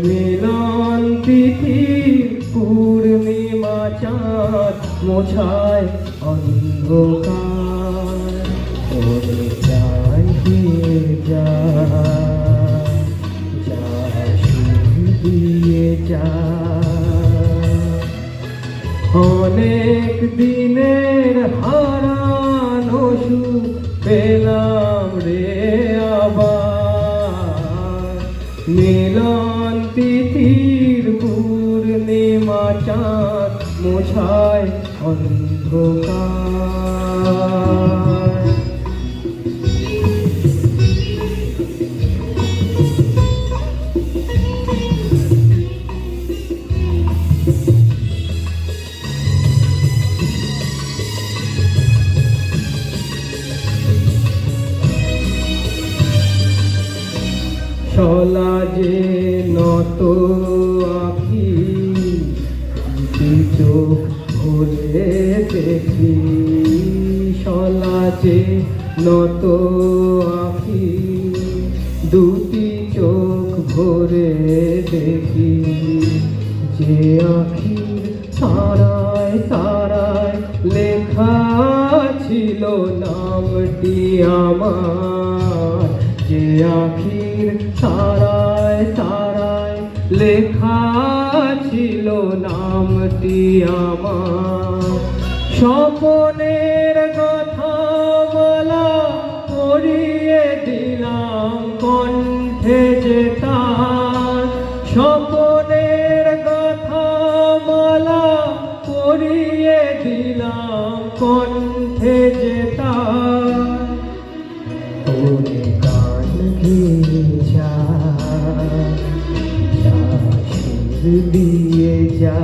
মিলন তিথির পূর্ণিমা চাঁদ মোছায় অন্ধকার। ওরে প্রাণ দিয়ে যা, যা সুখ দিয়ে যা। অনেক দিনের হারানো সুখ পেলাম রে আবার। মিলন তিথির পূর্ণিমা চাঁদ মোছায় অন্ধকার। শলা যে নত আঁখি, চোখ ভরে দেখি। শলা যে নত আঁখি, দুটি চোখ ভরে দেখি। যে আঁখির তারায় তারায় লেখা ছিল নামটি আমার। যে আঁখির তারায় তারায় লেখা ছিল নামটি আমার। স্বপনের কথা বলা পড়িয়ে দিলাম কণ্ঠে যে তার। স্বপনের কথা বলা পড়িয়ে দিলাম কণ্ঠে যে তার। ওরে গান গেয়ে যা, যা সুর দিয়ে যা।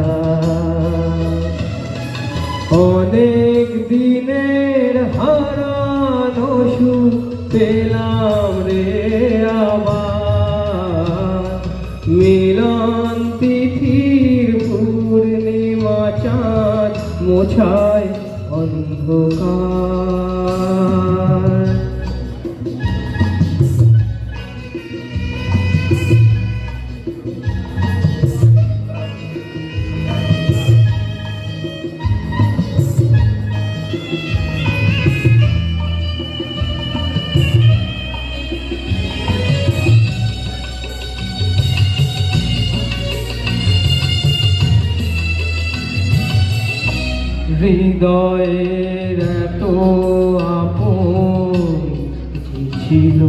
অনেক দিনের হারানো সুখ পেলাম রে আবার। মিলন তিথির পূর্ণিমা চাঁদ মোছায় অন্ধকার। হৃদয়ের এত আপন ছিল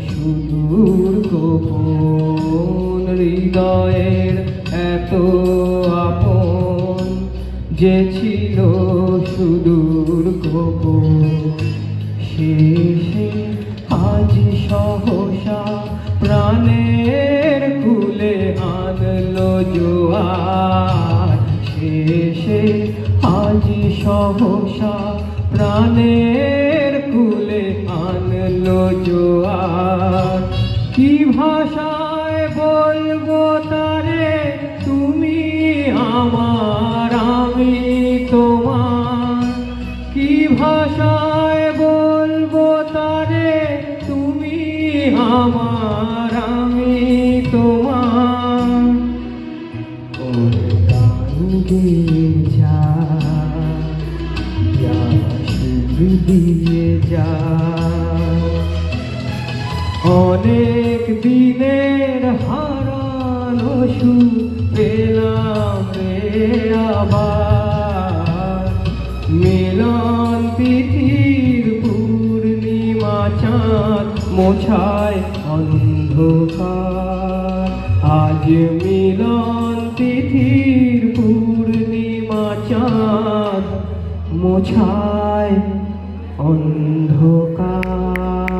সুদূর গোপন। হৃদয়ের এত আপন যে ছিল সুদূর গোপন। শেষে আজ সহসা প্রাণের কুলে আনলো জোয়ার। শেষে আজ সহসা প্রাণের কুলে আনলো জোয়ার। কি ভাষায় বলবো তারে, তুমি আমার আমি তোমার। কি ভাষায় বলবো তারে, তুমি আমার আমি তোমার। ওরে গান গেয়ে যা, যা সুর দিয়ে যা। অনেক দিনের হারানো সুখ পেলাম রে আবার। মিলন তিথির পূর্ণিমা চাঁদ মোছায় অন্ধকার। আজ মিলন তিথির পূর্ণিমা চাঁদ মোছায় অন্ধকার।